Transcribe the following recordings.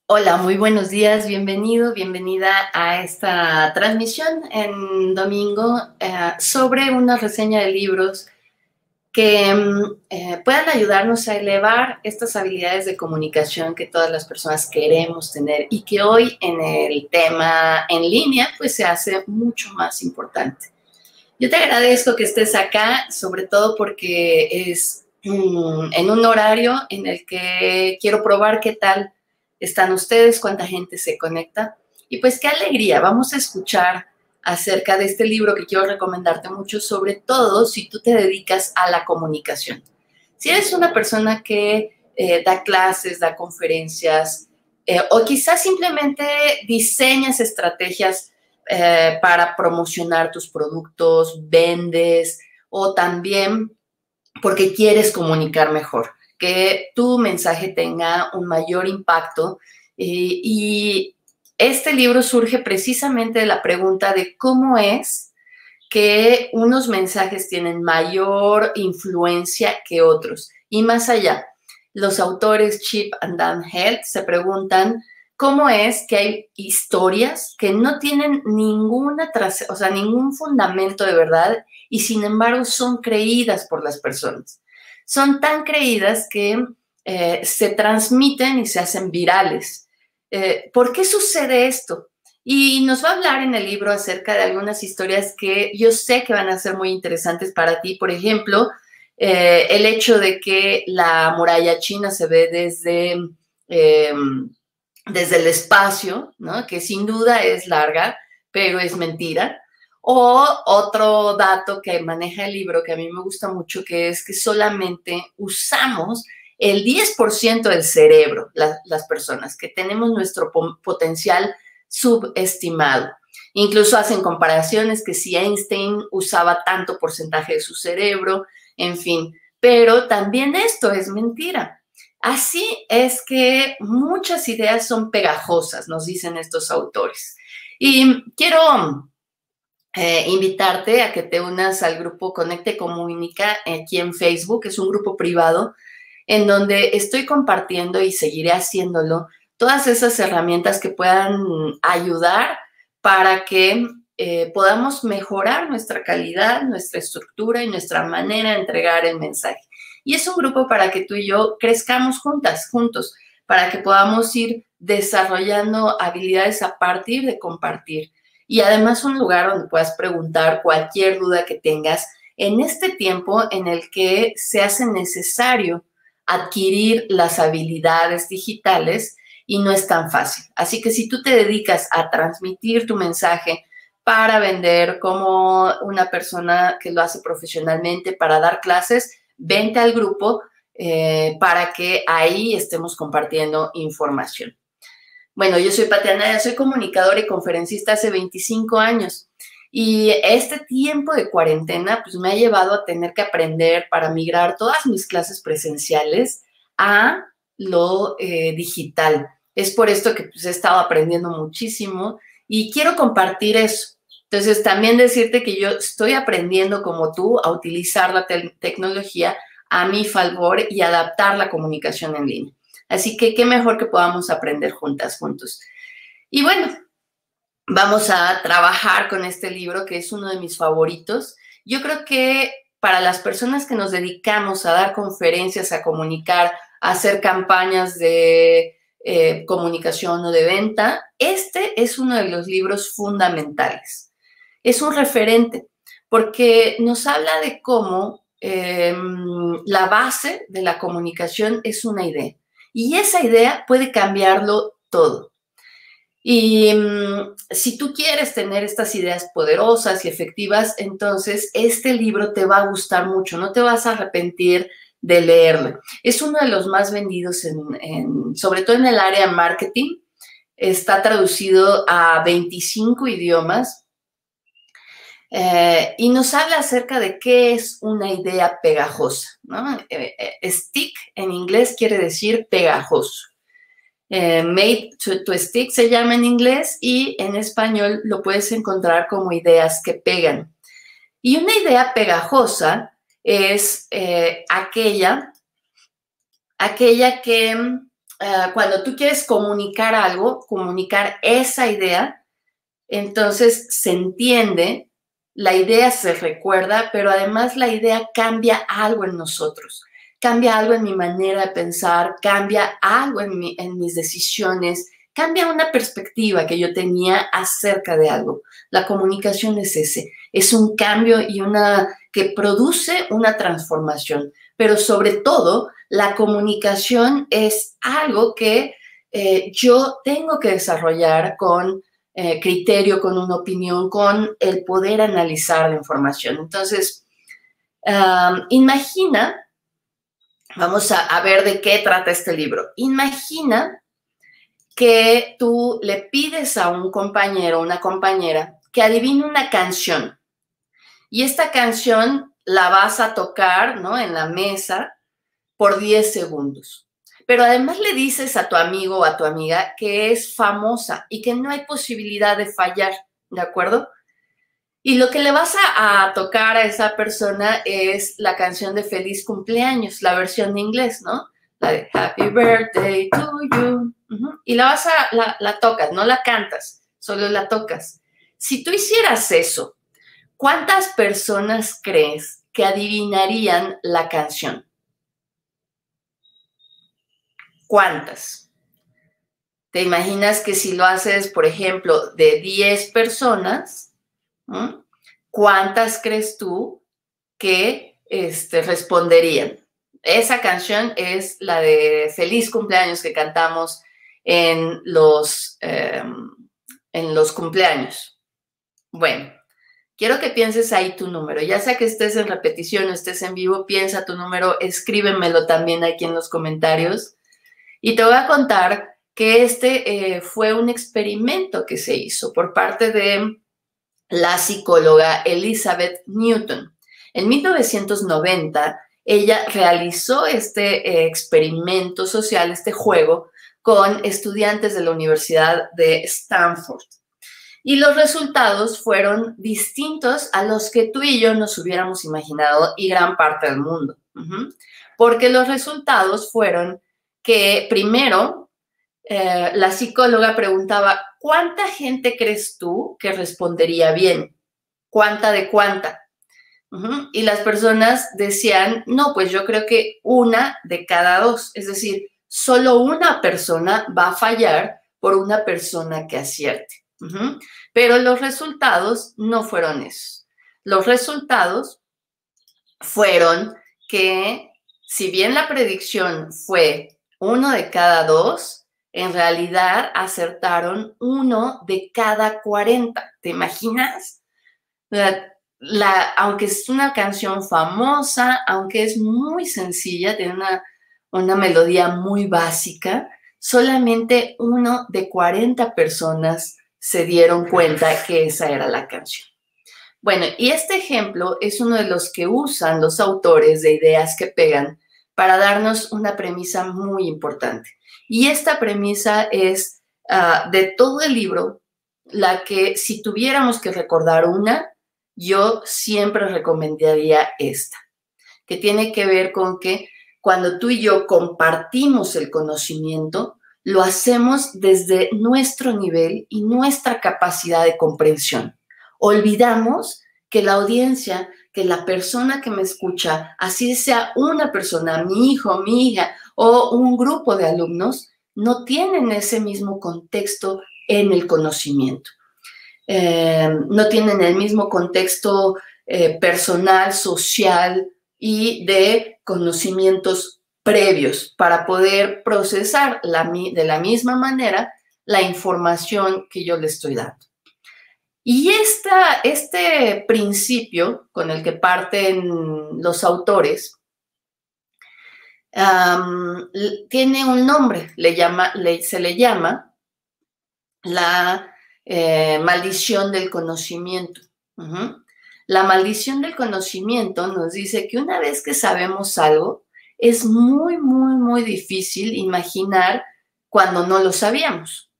Hola, muy buenos días, bienvenido, bienvenida a esta transmisión en domingo sobre una reseña de libros que puedan ayudarnos a elevar estas habilidades de comunicación que todas las personas queremos tener y que hoy en el tema en línea pues se hace mucho más importante. Yo te agradezco que estés acá, sobre todo porque es en un horario en el que quiero probar qué tal están ustedes, cuánta gente se conecta. Y pues qué alegría, vamos a escuchar acerca de este libro que quiero recomendarte mucho, sobre todo si tú te dedicas a la comunicación. Si eres una persona que da clases, da conferencias, o quizás simplemente diseñas estrategias para promocionar tus productos, vendes o también porque quieres comunicar mejor, que tu mensaje tenga un mayor impacto. Y este libro surge precisamente de la pregunta de cómo es que unos mensajes tienen mayor influencia que otros. Y más allá, los autores Chip and Dan Heath se preguntan cómo es que hay historias que no tienen o sea, ningún fundamento de verdad y sin embargo son creídas por las personas. Son tan creídas que se transmiten y se hacen virales. ¿Por qué sucede esto? Y nos va a hablar en el libro acerca de algunas historias que yo sé que van a ser muy interesantes para ti. Por ejemplo, el hecho de que la muralla china se ve eh, desde el espacio, ¿no? Que sin duda es larga, pero es mentira. O otro dato que maneja el libro que a mí me gusta mucho, que es que solamente usamos el 10% del cerebro, las personas, que tenemos nuestro potencial subestimado. Incluso hacen comparaciones que si Einstein usaba tanto porcentaje de su cerebro, en fin, pero también esto es mentira. Así es que muchas ideas son pegajosas, nos dicen estos autores. Y quiero invitarte a que te unas al grupo Conecte Comunica aquí en Facebook. Es un grupo privado en donde estoy compartiendo y seguiré haciéndolo todas esas herramientas que puedan ayudar para que podamos mejorar nuestra calidad, nuestra estructura y nuestra manera de entregar el mensaje. Y es un grupo para que tú y yo crezcamos juntos, para que podamos ir desarrollando habilidades a partir de compartir. Y además un lugar donde puedas preguntar cualquier duda que tengas en este tiempo en el que se hace necesario adquirir las habilidades digitales y no es tan fácil. Así que si tú te dedicas a transmitir tu mensaje para vender como una persona que lo hace profesionalmente, para dar clases, vente al grupo para que ahí estemos compartiendo información. Bueno, yo soy Patiana, soy comunicadora y conferencista hace 25 años. Y este tiempo de cuarentena pues me ha llevado a tener que aprender para migrar todas mis clases presenciales a lo digital. Es por esto que pues, he estado aprendiendo muchísimo y quiero compartir eso. Entonces, también decirte que yo estoy aprendiendo como tú a utilizar la tecnología a mi favor y adaptar la comunicación en línea. Así que qué mejor que podamos aprender juntas, juntos. Y bueno, vamos a trabajar con este libro que es uno de mis favoritos. Yo creo que para las personas que nos dedicamos a dar conferencias, a comunicar, a hacer campañas de comunicación o de venta, este es uno de los libros fundamentales. Es un referente porque nos habla de cómo la base de la comunicación es una idea y esa idea puede cambiarlo todo. Y si tú quieres tener estas ideas poderosas y efectivas, entonces este libro te va a gustar mucho, no te vas a arrepentir de leerlo. Es uno de los más vendidos, sobre todo en el área de marketing. Está traducido a 25 idiomas y nos habla acerca de qué es una idea pegajosa, ¿no? Stick en inglés quiere decir pegajoso. Made to Stick se llama en inglés y en español lo puedes encontrar como ideas que pegan. Y una idea pegajosa es aquella que cuando tú quieres comunicar algo, comunicar esa idea, entonces se entiende, la idea se recuerda, pero además la idea cambia algo en nosotros, cambia algo en mi manera de pensar, cambia algo en mis decisiones, cambia una perspectiva que yo tenía acerca de algo. La comunicación es ese, es un cambio y que produce una transformación, pero sobre todo la comunicación es algo que yo tengo que desarrollar con criterio, con una opinión, con el poder analizar la información. Entonces, imagina, vamos a ver de qué trata este libro. Imagina que tú le pides a un compañero o una compañera que adivine una canción y esta canción la vas a tocar, ¿no?, en la mesa por 10 segundos. Pero además le dices a tu amigo o a tu amiga que es famosa y que no hay posibilidad de fallar, ¿de acuerdo? Y lo que le vas a tocar a esa persona es la canción de Feliz Cumpleaños, la versión de inglés, ¿no? La de Happy Birthday to You. Y la tocas, no la cantas, solo la tocas. Si tú hicieras eso, ¿cuántas personas crees que adivinarían la canción? ¿Cuántas? ¿Te imaginas que si lo haces, por ejemplo, de 10 personas, ¿cuántas crees tú que responderían? Esa canción es la de Feliz Cumpleaños que cantamos en los cumpleaños. Bueno, quiero que pienses ahí tu número. Ya sea que estés en repetición o estés en vivo, piensa tu número, escríbemelo también aquí en los comentarios. Y te voy a contar que este fue un experimento que se hizo por parte de la psicóloga Elizabeth Newton. En 1990, ella realizó este experimento social, este juego, con estudiantes de la Universidad de Stanford. Y los resultados fueron distintos a los que tú y yo nos hubiéramos imaginado y gran parte del mundo. Porque los resultados fueron que primero la psicóloga preguntaba, ¿cuánta gente crees tú que respondería bien? ¿Cuánta de cuánta? Y las personas decían, no, pues yo creo que 1 de cada 2, es decir, solo una persona va a fallar por una persona que acierte. Pero los resultados no fueron esos. Los resultados fueron que, si bien la predicción fue 1 de cada 2, en realidad acertaron 1 de cada 40. ¿Te imaginas? Aunque es una canción famosa, aunque es muy sencilla, tiene una melodía muy básica, solamente 1 de 40 personas se dieron cuenta que esa era la canción. Bueno, y este ejemplo es uno de los que usan los autores de Ideas que Pegan para darnos una premisa muy importante. Y esta premisa es de todo el libro, la que si tuviéramos que recordar una, yo siempre recomendaría esta, que tiene que ver con que cuando tú y yo compartimos el conocimiento, lo hacemos desde nuestro nivel y nuestra capacidad de comprensión. Olvidamos que la audiencia, que la persona que me escucha, así sea una persona, mi hijo, mi hija o un grupo de alumnos, no tienen ese mismo contexto en el conocimiento. No tienen el mismo contexto personal, social y de conocimientos previos para poder procesar de la misma manera la información que yo le estoy dando. Y este principio con el que parten los autores tiene un nombre, se le llama la maldición del conocimiento. La maldición del conocimiento nos dice que una vez que sabemos algo, es muy, muy, muy difícil imaginar cuando no lo sabíamos.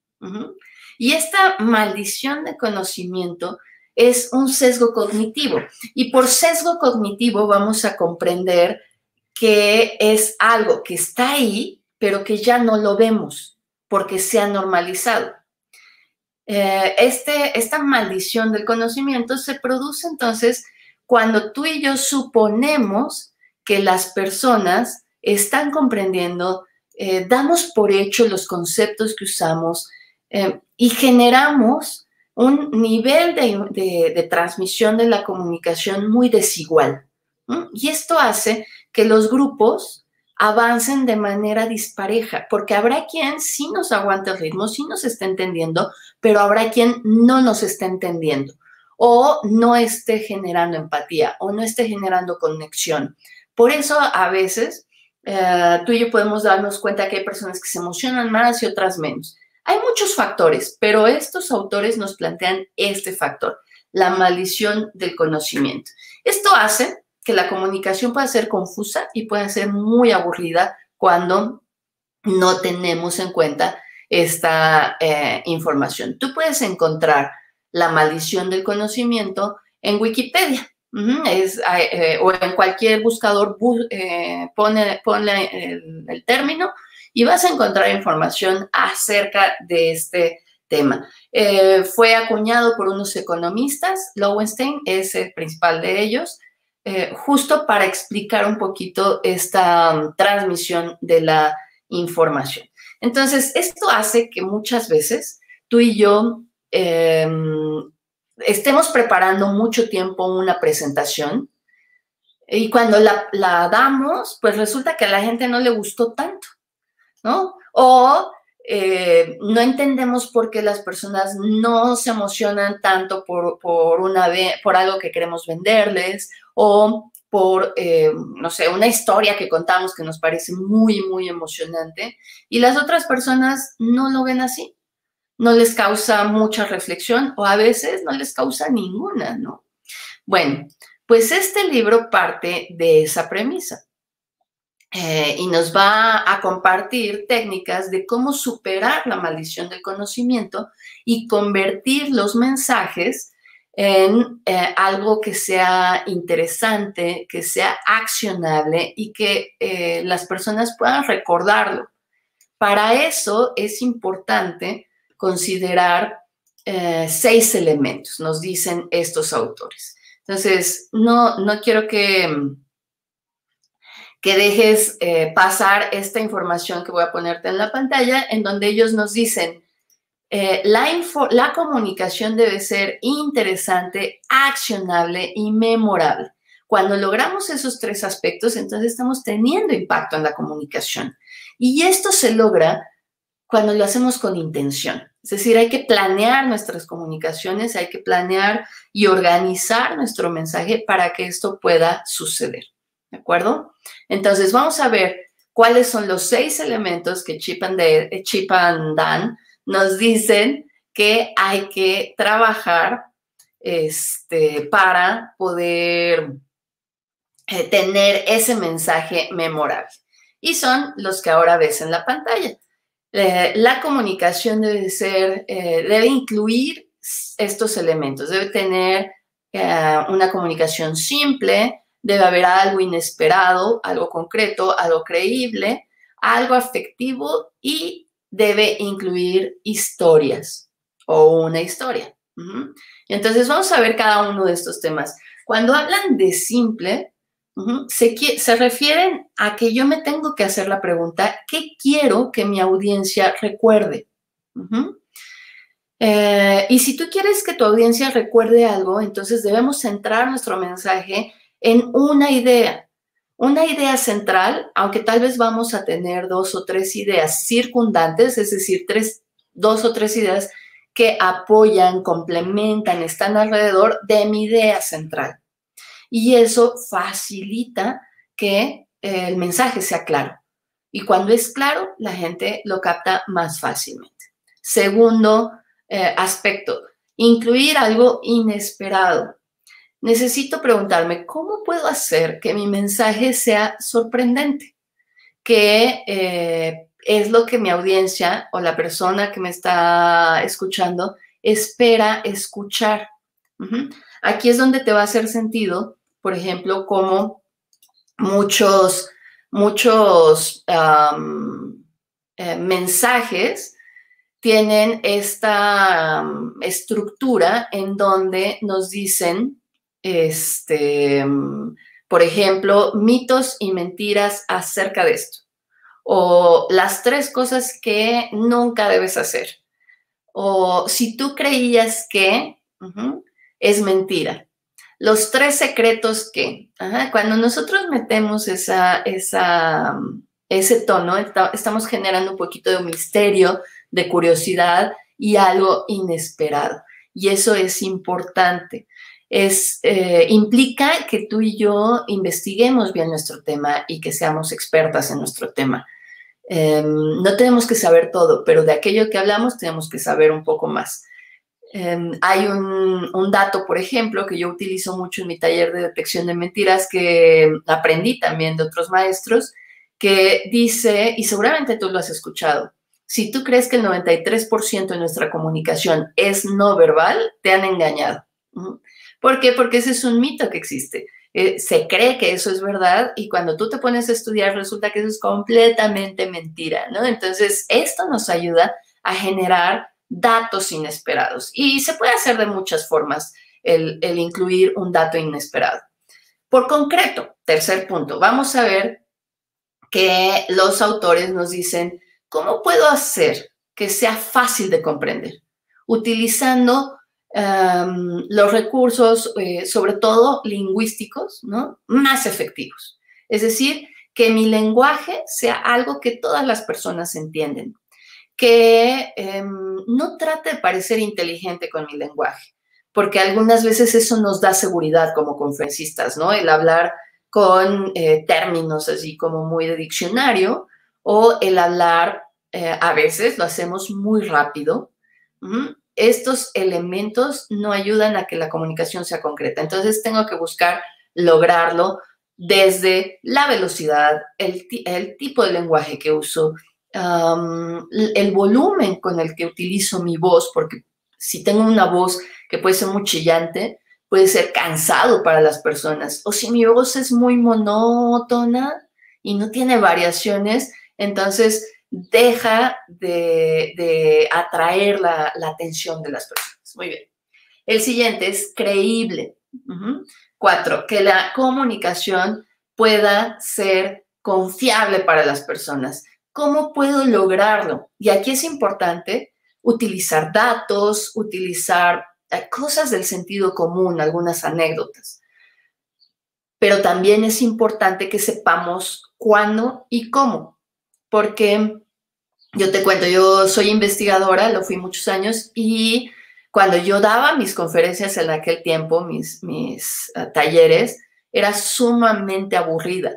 Y esta maldición de conocimiento es un sesgo cognitivo. Y por sesgo cognitivo vamos a comprender que es algo que está ahí, pero que ya no lo vemos porque se ha normalizado. Esta maldición del conocimiento se produce entonces cuando tú y yo suponemos que las personas están comprendiendo, damos por hecho los conceptos que usamos y generamos un nivel de transmisión de la comunicación muy desigual. Y esto hace que los grupos avancen de manera dispareja, porque habrá quien sí nos aguanta el ritmo, sí nos está entendiendo, pero habrá quien no nos está entendiendo o no esté generando empatía o no esté generando conexión. Por eso a veces tú y yo podemos darnos cuenta que hay personas que se emocionan más y otras menos. Hay muchos factores, pero estos autores nos plantean este factor, la maldición del conocimiento. Esto hace que la comunicación pueda ser confusa y pueda ser muy aburrida cuando no tenemos en cuenta esta información. Tú puedes encontrar la maldición del conocimiento en Wikipedia. O en cualquier buscador, ponle el término y vas a encontrar información acerca de este tema. Fue acuñado por unos economistas, Lowenstein es el principal de ellos, justo para explicar un poquito esta transmisión de la información. Entonces, esto hace que muchas veces tú y yo estemos preparando mucho tiempo una presentación y cuando la damos, pues resulta que a la gente no le gustó tanto, ¿no? O no entendemos por qué las personas no se emocionan tanto por algo que queremos venderles o por, no sé, una historia que contamos que nos parece muy, muy emocionante y las otras personas no lo ven así. No les causa mucha reflexión o a veces no les causa ninguna, ¿no? Bueno, pues este libro parte de esa premisa y nos va a compartir técnicas de cómo superar la maldición del conocimiento y convertir los mensajes en algo que sea interesante, que sea accionable y que las personas puedan recordarlo. Para eso es importante considerar 6 elementos, nos dicen estos autores. Entonces, no quiero que dejes pasar esta información que voy a ponerte en la pantalla, en donde ellos nos dicen, la comunicación debe ser interesante, accionable y memorable. Cuando logramos esos 3 aspectos, entonces estamos teniendo impacto en la comunicación. Y esto se logra cuando lo hacemos con intención. Es decir, hay que planear nuestras comunicaciones, hay que planear y organizar nuestro mensaje para que esto pueda suceder. ¿De acuerdo? Entonces, vamos a ver cuáles son los 6 elementos que Chip and Dan nos dicen que hay que trabajar para poder tener ese mensaje memorable. Y son los que ahora ves en la pantalla. La comunicación debe incluir estos elementos. Debe tener una comunicación simple, debe haber algo inesperado, algo concreto, algo creíble, algo afectivo y debe incluir historias o una historia. Entonces, vamos a ver cada uno de estos temas. Cuando hablan de simple, se refieren a que yo me tengo que hacer la pregunta, ¿qué quiero que mi audiencia recuerde? Y si tú quieres que tu audiencia recuerde algo, entonces debemos centrar nuestro mensaje en una idea central, aunque tal vez vamos a tener 2 o 3 ideas circundantes, es decir, 2 o 3 ideas que apoyan, complementan, están alrededor de mi idea central. Y eso facilita que el mensaje sea claro. Y cuando es claro, la gente lo capta más fácilmente. Segundo aspecto, incluir algo inesperado. Necesito preguntarme, ¿cómo puedo hacer que mi mensaje sea sorprendente? ¿Qué es lo que mi audiencia o la persona que me está escuchando espera escuchar? Aquí es donde te va a hacer sentido, por ejemplo, como muchos mensajes tienen esta estructura en donde nos dicen, por ejemplo, mitos y mentiras acerca de esto, o las 3 cosas que nunca debes hacer, o si tú creías que es mentira, los 3 secretos que, cuando nosotros metemos ese tono, estamos generando un poquito de misterio, de curiosidad y algo inesperado. Y eso es importante. Implica que tú y yo investiguemos bien nuestro tema y que seamos expertas en nuestro tema. No tenemos que saber todo, pero de aquello que hablamos tenemos que saber un poco más. Hay un dato, por ejemplo, que yo utilizo mucho en mi taller de detección de mentiras, que aprendí también de otros maestros, que dice, y seguramente tú lo has escuchado, si tú crees que el 93% de nuestra comunicación es no verbal, te han engañado. ¿Por qué? Porque ese es un mito que existe. Se cree que eso es verdad y cuando tú te pones a estudiar resulta que eso es completamente mentira, ¿no? Entonces, esto nos ayuda a generar datos inesperados y se puede hacer de muchas formas el incluir un dato inesperado. Por concreto, tercer punto, vamos a ver que los autores nos dicen, ¿cómo puedo hacer que sea fácil de comprender? Utilizando los recursos, sobre todo lingüísticos, ¿no?, más efectivos. Es decir, que mi lenguaje sea algo que todas las personas entienden, que no trate de parecer inteligente con mi lenguaje, porque algunas veces eso nos da seguridad como conferencistas, ¿no? El hablar con términos así como muy de diccionario, o el hablar, a veces lo hacemos muy rápido. Estos elementos no ayudan a que la comunicación sea concreta. Entonces tengo que buscar lograrlo desde la velocidad, el tipo de lenguaje que uso, el volumen con el que utilizo mi voz, porque si tengo una voz que puede ser muy chillante, puede ser cansado para las personas. O si mi voz es muy monótona y no tiene variaciones, entonces deja de atraer la atención de las personas. Muy bien. El siguiente es creíble. 4, que la comunicación pueda ser confiable para las personas. ¿Cómo puedo lograrlo? Y aquí es importante utilizar datos, utilizar cosas del sentido común, algunas anécdotas. Pero también es importante que sepamos cuándo y cómo, porque yo te cuento, yo soy investigadora, lo fui muchos años, y cuando yo daba mis conferencias en aquel tiempo, mis talleres, era sumamente aburrida,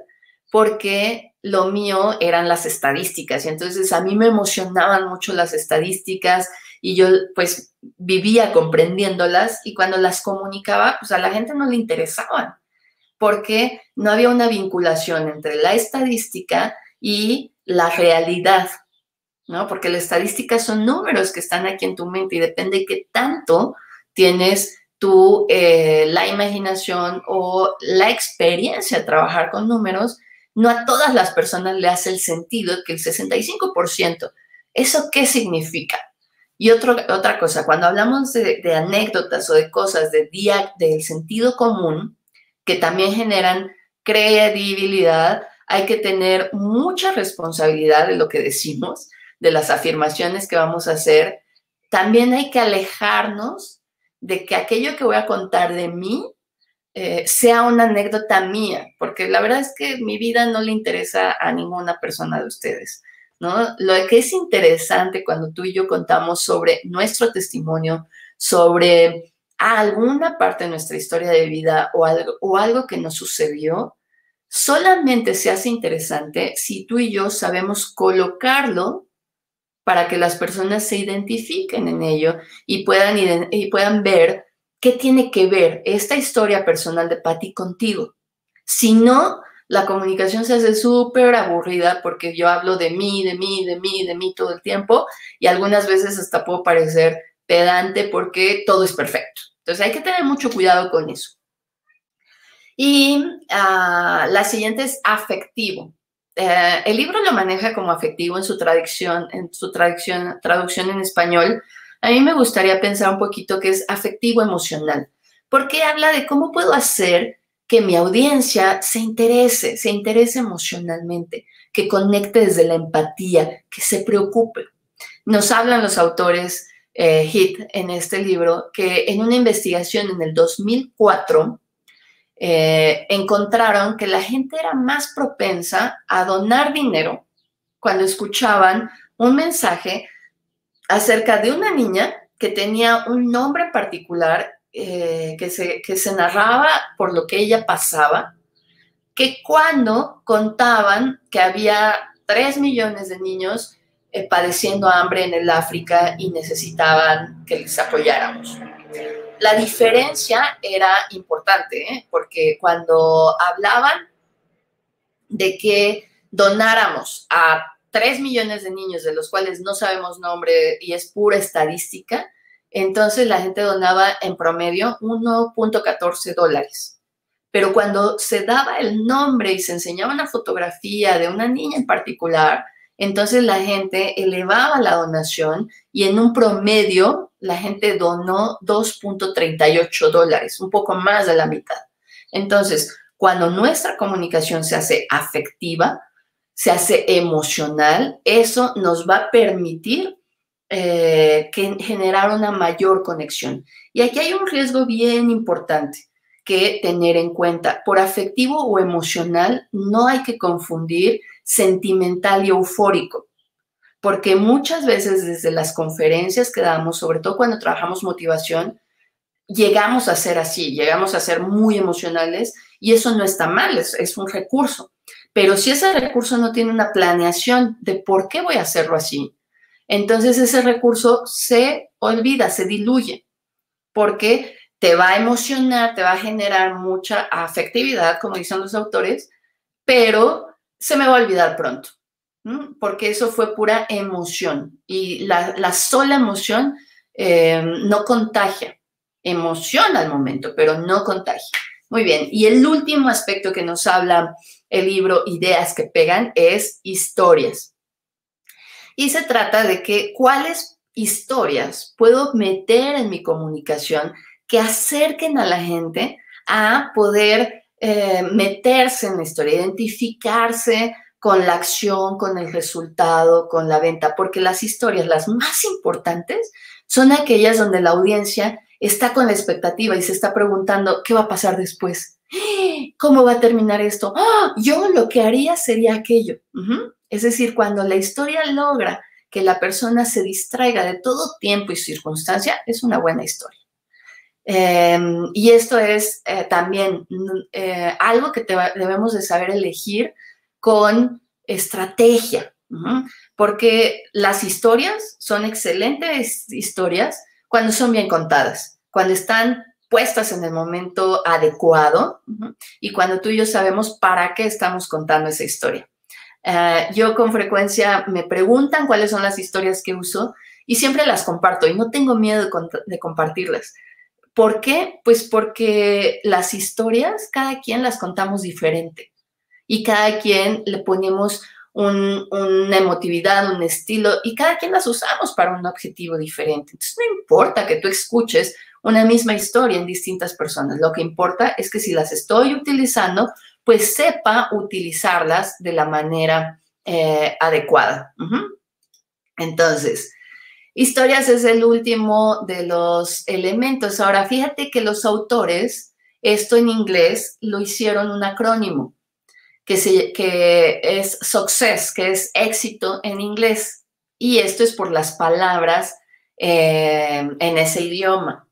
porque lo mío eran las estadísticas, y entonces a mí me emocionaban mucho las estadísticas, y yo pues vivía comprendiéndolas, y cuando las comunicaba, pues a la gente no le interesaban, porque no había una vinculación entre la estadística y la realidad, ¿no? Porque la estadística son números que están aquí en tu mente y depende de qué tanto tienes tú la imaginación o la experiencia de trabajar con números. No a todas las personas le hace el sentido que el 65%. ¿Eso qué significa? Y otra cosa, cuando hablamos de anécdotas o de cosas del sentido común, que también generan credibilidad, hay que tener mucha responsabilidad de lo que decimos, de las afirmaciones que vamos a hacer. También hay que alejarnos de que aquello que voy a contar de mí sea una anécdota mía, porque la verdad es que mi vida no le interesa a ninguna persona de ustedes, ¿no? Lo que es interesante cuando tú y yo contamos sobre nuestro testimonio, sobre alguna parte de nuestra historia de vida o algo que nos sucedió, solamente se hace interesante si tú y yo sabemos colocarlo para que las personas se identifiquen en ello y puedan ver qué tiene que ver esta historia personal de Patty contigo. Si no, la comunicación se hace súper aburrida porque yo hablo de mí, de mí, de mí, de mí todo el tiempo, y algunas veces hasta puedo parecer pedante porque todo es perfecto. Entonces hay que tener mucho cuidado con eso. Y la siguiente es afectivo. el libro lo maneja como afectivo en su traducción en español. A mí me gustaría pensar un poquito que es afectivo emocional, porque habla de cómo puedo hacer que mi audiencia se interese emocionalmente, que conecte desde la empatía, que se preocupe. Nos hablan los autores Heath en este libro que en una investigación en el 2004 encontraron que la gente era más propensa a donar dinero cuando escuchaban un mensaje acerca de una niña que tenía un nombre particular que se narraba por lo que ella pasaba, que cuando contaban que había 3 millones de niños padeciendo hambre en el África y necesitaban que les apoyáramos. La diferencia era importante, porque cuando hablaban de que donáramos a 3 millones de niños, de los cuales no sabemos nombre y es pura estadística, entonces la gente donaba en promedio $1.14. Pero cuando se daba el nombre y se enseñaba una fotografía de una niña en particular, entonces la gente elevaba la donación y en un promedio la gente donó $2.38, un poco más de la mitad. Entonces, cuando nuestra comunicación se hace afectiva, se hace emocional, eso nos va a permitir generar una mayor conexión. Y aquí hay un riesgo bien importante que tener en cuenta. Por afectivo o emocional no hay que confundir sentimental y eufórico, porque muchas veces desde las conferencias que damos, sobre todo cuando trabajamos motivación, llegamos a ser así, llegamos a ser muy emocionales y eso no está mal, es un recurso. Pero si ese recurso no tiene una planeación de por qué voy a hacerlo así, entonces ese recurso se olvida, se diluye, porque te va a emocionar, te va a generar mucha afectividad, como dicen los autores, pero se me va a olvidar pronto, porque eso fue pura emoción y la sola emoción no contagia. Emociona al momento, pero no contagia. Muy bien, y el último aspecto que nos habla el libro Ideas que Pegan es historias. Y se trata de que cuáles historias puedo meter en mi comunicación que acerquen a la gente a poder meterse en la historia, identificarse con la acción, con el resultado, con la venta, porque las historias, las más importantes, son aquellas donde la audiencia está con la expectativa y se está preguntando qué va a pasar después, cómo va a terminar esto, yo lo que haría sería aquello. Es decir, cuando la historia logra que la persona se distraiga de todo tiempo y circunstancia, es una buena historia. Y esto es también algo que debemos de saber elegir con estrategia, porque las historias son excelentes historias cuando son bien contadas, cuando están puestas en el momento adecuado y cuando tú y yo sabemos para qué estamos contando esa historia. Yo con frecuencia me preguntan cuáles son las historias que uso y siempre las comparto y no tengo miedo de compartirlas. ¿Por qué? Pues porque las historias cada quien las contamos diferente y cada quien le ponemos una emotividad, un estilo y cada quien las usamos para un objetivo diferente. Entonces no importa que tú escuches una misma historia en distintas personas. Lo que importa es que si las estoy utilizando, pues sepa utilizarlas de la manera adecuada. Entonces, historias es el último de los elementos. Ahora, fíjate que los autores, esto en inglés, lo hicieron un acrónimo, que es success, que es éxito en inglés. Y esto es por las palabras en ese idioma.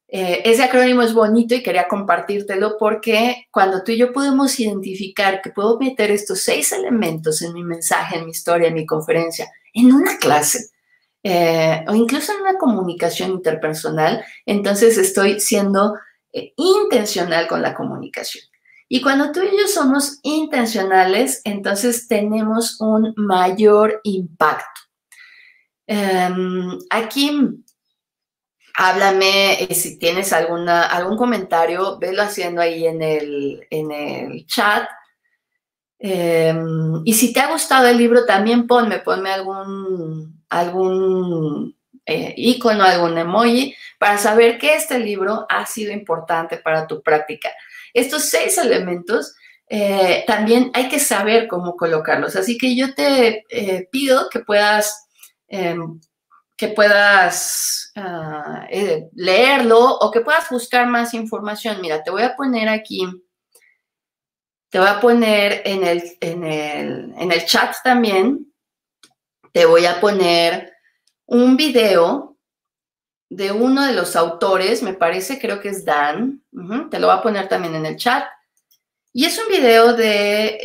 Ese acrónimo es bonito y quería compartírtelo porque cuando tú y yo podemos identificar que puedo meter estos 6 elementos en mi mensaje, en mi historia, en mi conferencia, en una clase, o incluso en una comunicación interpersonal, entonces estoy siendo intencional con la comunicación. Y cuando tú y yo somos intencionales, entonces tenemos un mayor impacto. Aquí, háblame si tienes algún comentario, velo haciendo ahí en el chat. Y si te ha gustado el libro, también ponme algún icono, algún emoji, para saber que este libro ha sido importante para tu práctica. Estos 6 elementos también hay que saber cómo colocarlos. Así que yo te pido que puedas leerlo o que puedas buscar más información. Mira, te voy a poner aquí, te voy a poner en el chat también, te voy a poner un video de uno de los autores, me parece, creo que es Dan, te lo voy a poner también en el chat. Y es un video de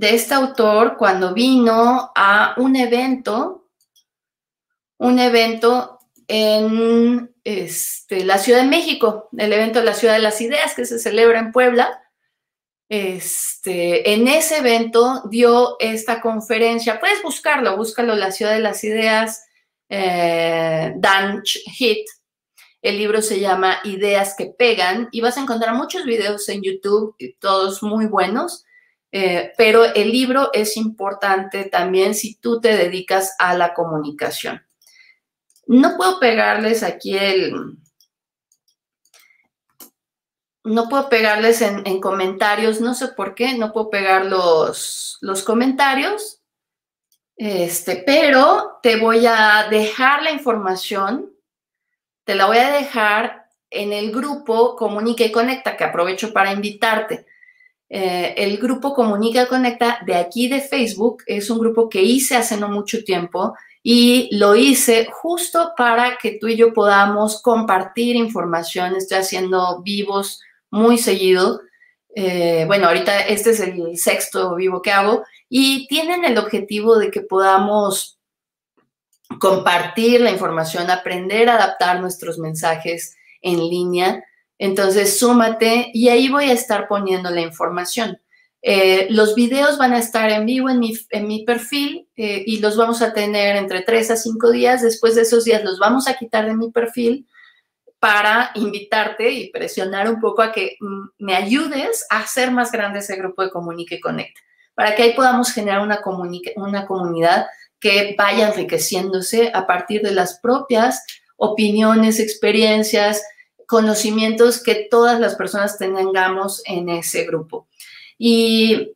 este autor cuando vino a un evento en la Ciudad de México, el evento de la Ciudad de las Ideas que se celebra en Puebla. En ese evento dio esta conferencia, puedes búscalo, la Ciudad de las Ideas, Dan Heath. El libro se llama Ideas que Pegan y vas a encontrar muchos videos en YouTube, todos muy buenos, pero el libro es importante también si tú te dedicas a la comunicación. No puedo pegarles aquí no puedo pegarles en comentarios, no sé por qué, no puedo pegar los comentarios, pero te voy a dejar la información, te la voy a dejar en el grupo Comunica y Conecta, que aprovecho para invitarte. El grupo Comunica y Conecta de aquí de Facebook es un grupo que hice hace no mucho tiempo y lo hice justo para que tú y yo podamos compartir información. Estoy haciendo vivos muy seguido. Bueno, ahorita este es el 6º vivo que hago y tienen el objetivo de que podamos compartir la información, aprender a adaptar nuestros mensajes en línea. Entonces, súmate y ahí voy a estar poniendo la información. Los videos van a estar en vivo en mi perfil y los vamos a tener entre 3 a 5 días. Después de esos días los vamos a quitar de mi perfil para invitarte y presionar un poco a que me ayudes a hacer más grande ese grupo de Comunica y Conecta, para que ahí podamos generar una comunidad que vaya enriqueciéndose a partir de las propias opiniones, experiencias, conocimientos que todas las personas tengamos en ese grupo. Y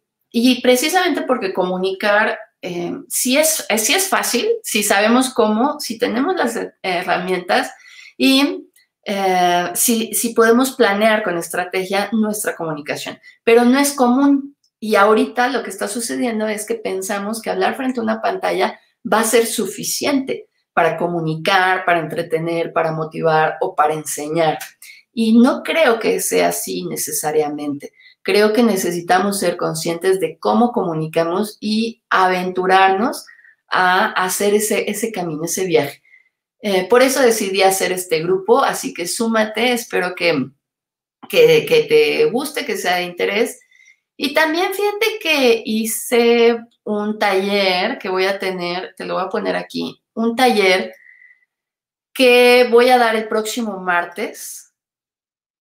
precisamente porque comunicar sí es fácil, si sabemos cómo, si tenemos las herramientas y si podemos planear con estrategia nuestra comunicación, pero no es común. Y ahorita lo que está sucediendo es que pensamos que hablar frente a una pantalla va a ser suficiente para comunicar, para entretener, para motivar o para enseñar. Y no creo que sea así necesariamente. Creo que necesitamos ser conscientes de cómo comunicamos y aventurarnos a hacer ese camino, ese viaje. Por eso decidí hacer este grupo, así que súmate, espero que te guste, que sea de interés. Y también fíjate que hice un taller que voy a tener, te lo voy a poner aquí, un taller que voy a dar el próximo martes.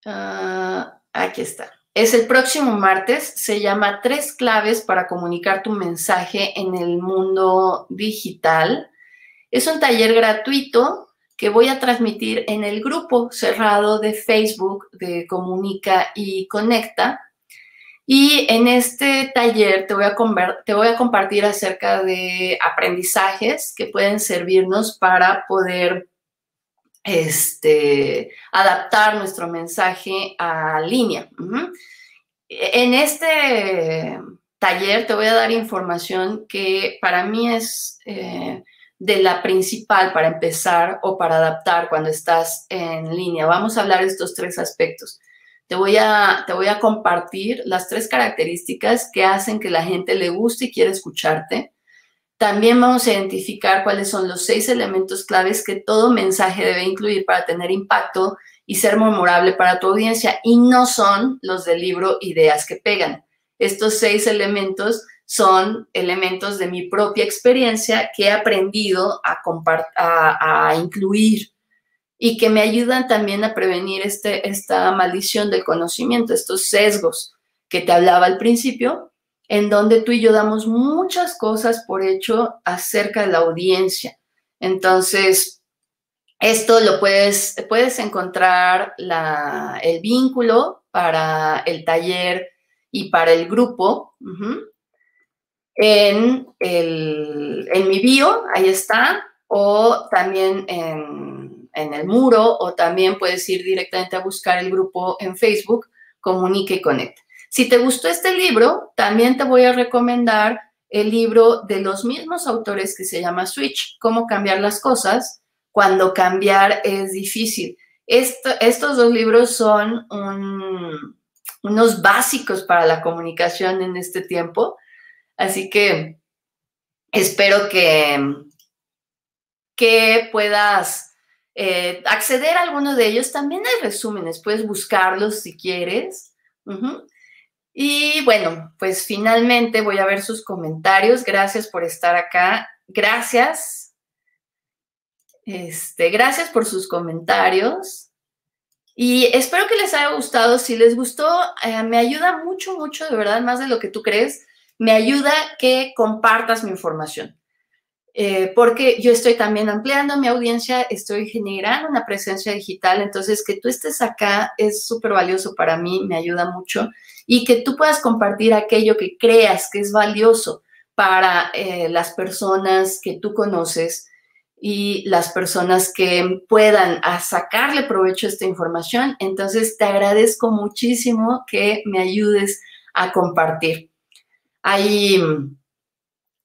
Aquí está. Es el próximo martes, se llama 3 claves para comunicar tu mensaje en el mundo digital. Es un taller gratuito que voy a transmitir en el grupo cerrado de Facebook de Comunica y Conecta. Y en este taller te voy a compartir acerca de aprendizajes que pueden servirnos para poder adaptar nuestro mensaje a línea. En este taller te voy a dar información que para mí es de la principal para empezar o para adaptar cuando estás en línea. Vamos a hablar de estos 3 aspectos. Te voy a compartir las 3 características que hacen que la gente le guste y quiera escucharte. También vamos a identificar cuáles son los 6 elementos claves que todo mensaje debe incluir para tener impacto y ser memorable para tu audiencia, y no son los del libro Ideas que Pegan. Estos 6 elementos son elementos de mi propia experiencia que he aprendido a incluir y que me ayudan también a prevenir esta maldición del conocimiento, estos sesgos que te hablaba al principio, en donde tú y yo damos muchas cosas por hecho acerca de la audiencia. Entonces, esto lo puedes encontrar el vínculo para el taller y para el grupo en mi bio, ahí está, o también en el muro, o también puedes ir directamente a buscar el grupo en Facebook, Comunique y Conecta. Si te gustó este libro, también te voy a recomendar el libro de los mismos autores que se llama Switch, Cómo cambiar las cosas cuando cambiar es difícil. Estos dos libros son unos básicos para la comunicación en este tiempo, así que espero que puedas acceder a alguno de ellos. También hay resúmenes, puedes buscarlos si quieres. Y bueno, pues finalmente voy a ver sus comentarios. Gracias por estar acá. Gracias. Gracias por sus comentarios. Y espero que les haya gustado. Si les gustó, me ayuda mucho, mucho, de verdad, más de lo que tú crees. Me ayuda que compartas mi información. Porque yo estoy también ampliando mi audiencia, estoy generando una presencia digital, entonces que tú estés acá es súper valioso para mí, me ayuda mucho, y que tú puedas compartir aquello que creas que es valioso para las personas que tú conoces y las personas que puedan sacarle provecho a esta información. Entonces te agradezco muchísimo que me ayudes a compartir. Hay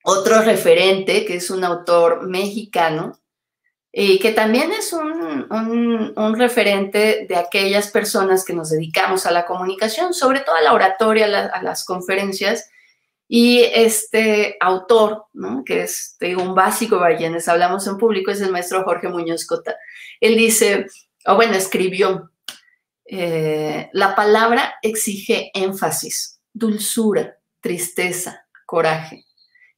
otro referente, que es un autor mexicano, que también es un referente de aquellas personas que nos dedicamos a la comunicación, sobre todo a la oratoria, a las conferencias. Y este autor, ¿no?, que es un básico para quienes hablamos en público, es el maestro Jorge Muñoz Cota. Él dice, escribió, la palabra exige énfasis, dulzura, tristeza, coraje.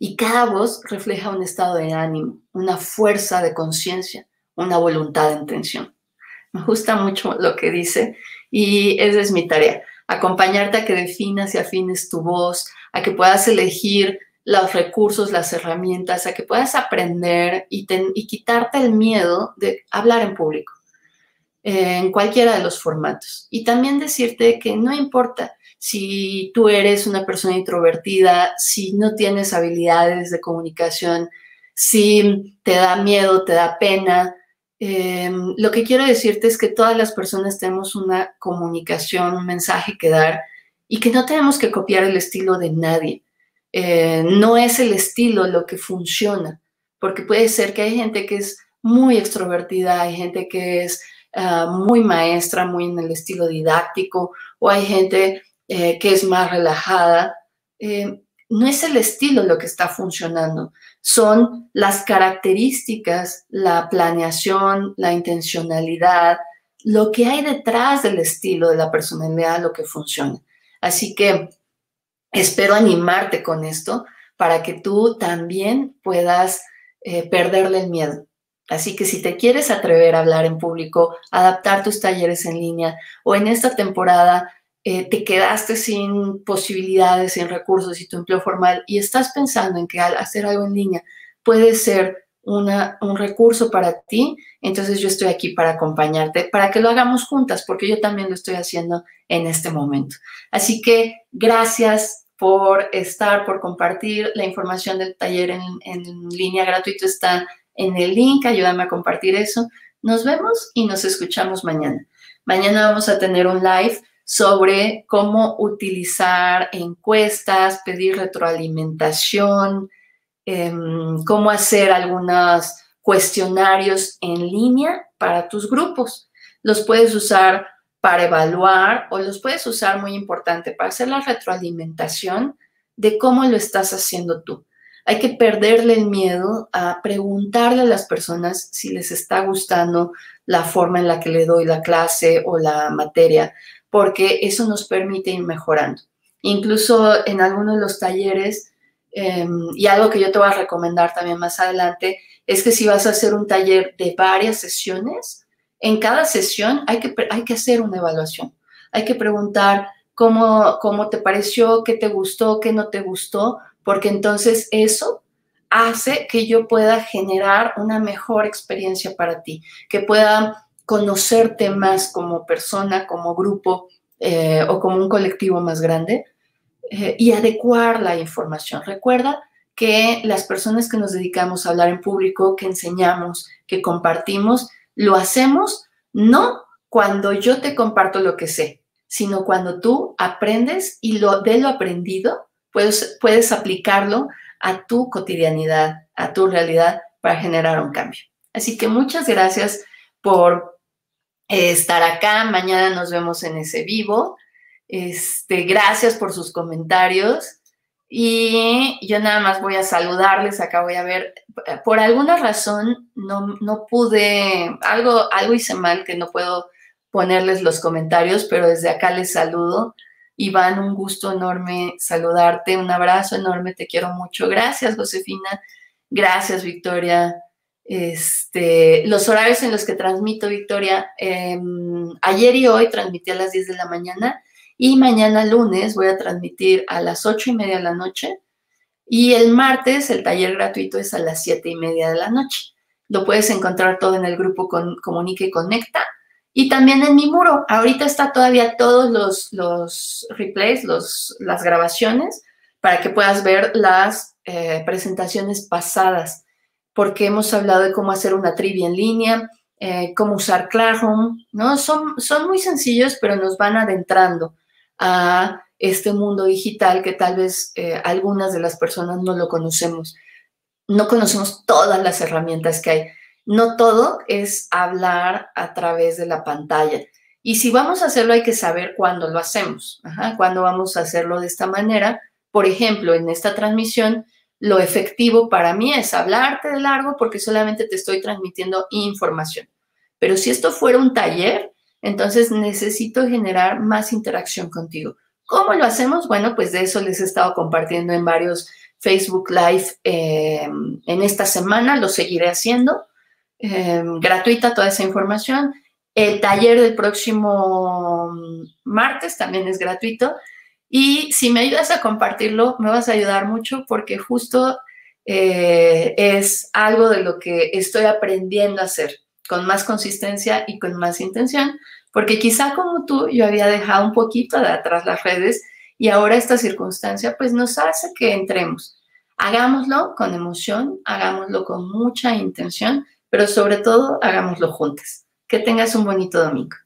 Y cada voz refleja un estado de ánimo, una fuerza de conciencia, una voluntad de intención. Me gusta mucho lo que dice y esa es mi tarea, acompañarte a que definas y afines tu voz, a que puedas elegir los recursos, las herramientas, a que puedas aprender y quitarte el miedo de hablar en público, en cualquiera de los formatos. Y también decirte que no importa si tú eres una persona introvertida, si no tienes habilidades de comunicación, si te da miedo, te da pena. Lo que quiero decirte es que todas las personas tenemos una comunicación, un mensaje que dar y que no tenemos que copiar el estilo de nadie. No es el estilo lo que funciona, porque puede ser que hay gente que es muy extrovertida, hay gente que es muy maestra, muy en el estilo didáctico, o hay gente que es más relajada. No es el estilo lo que está funcionando, son las características, la planeación, la intencionalidad, lo que hay detrás del estilo de la personalidad, lo que funciona. Así que espero animarte con esto para que tú también puedas perderle el miedo. Así que si te quieres atrever a hablar en público, adaptar tus talleres en línea, o en esta temporada te quedaste sin posibilidades, sin recursos y tu empleo formal y estás pensando en que al hacer algo en línea puede ser un recurso para ti, entonces yo estoy aquí para acompañarte, para que lo hagamos juntas, porque yo también lo estoy haciendo en este momento. Así que gracias por estar, por compartir. La información del taller en línea gratuito está en el link, ayúdame a compartir eso. Nos vemos y nos escuchamos mañana. Mañana vamos a tener un live sobre cómo utilizar encuestas, pedir retroalimentación, cómo hacer algunos cuestionarios en línea para tus grupos. Los puedes usar para evaluar o los puedes usar, muy importante, para hacer la retroalimentación de cómo lo estás haciendo tú. Hay que perderle el miedo a preguntarle a las personas si les está gustando la forma en la que le doy la clase o la materia, porque eso nos permite ir mejorando. Incluso en algunos de los talleres, y algo que yo te voy a recomendar también más adelante, es que si vas a hacer un taller de varias sesiones, en cada sesión hay que hacer una evaluación. Hay que preguntar cómo te pareció, qué te gustó, qué no te gustó, porque entonces eso hace que yo pueda generar una mejor experiencia para ti, que pueda conocerte más como persona, como grupo o como un colectivo más grande y adecuar la información. Recuerda que las personas que nos dedicamos a hablar en público, que enseñamos, que compartimos, lo hacemos no cuando yo te comparto lo que sé, sino cuando tú aprendes y de lo aprendido puedes aplicarlo a tu cotidianidad, a tu realidad para generar un cambio. Así que muchas gracias por estar acá. Mañana nos vemos en ese vivo. Gracias por sus comentarios. Y yo nada más voy a saludarles. Acá voy a ver, por alguna razón no pude, algo hice mal que no puedo ponerles los comentarios, pero desde acá les saludo. Iván, un gusto enorme saludarte, un abrazo enorme, te quiero mucho. Gracias, Josefina. Gracias, Victoria. Los horarios en los que transmito, Victoria, ayer y hoy transmití a las 10 de la mañana y mañana lunes voy a transmitir a las 8:30 de la noche y el martes el taller gratuito es a las 7:30 de la noche. Lo puedes encontrar todo en el grupo Comunica y Conecta y también en mi muro. Ahorita está todavía todos los replays, las grabaciones para que puedas ver las presentaciones pasadas, porque hemos hablado de cómo hacer una trivia en línea, cómo usar Classroom, ¿no? Son muy sencillos, pero nos van adentrando a este mundo digital que tal vez algunas de las personas no lo conocemos. No conocemos todas las herramientas que hay. No todo es hablar a través de la pantalla. Y si vamos a hacerlo, hay que saber cuándo lo hacemos. Cuándo vamos a hacerlo de esta manera. Por ejemplo, en esta transmisión, lo efectivo para mí es hablarte de largo porque solamente te estoy transmitiendo información. Pero si esto fuera un taller, entonces necesito generar más interacción contigo. ¿Cómo lo hacemos? Bueno, pues de eso les he estado compartiendo en varios Facebook Live en esta semana. Lo seguiré haciendo. Gratuita toda esa información. El taller del próximo martes también es gratuito. Y si me ayudas a compartirlo, me vas a ayudar mucho porque justo es algo de lo que estoy aprendiendo a hacer con más consistencia y con más intención, porque quizá como tú, yo había dejado un poquito de atrás las redes y ahora esta circunstancia pues nos hace que entremos. Hagámoslo con emoción, hagámoslo con mucha intención, pero sobre todo hagámoslo juntos. Que tengas un bonito domingo.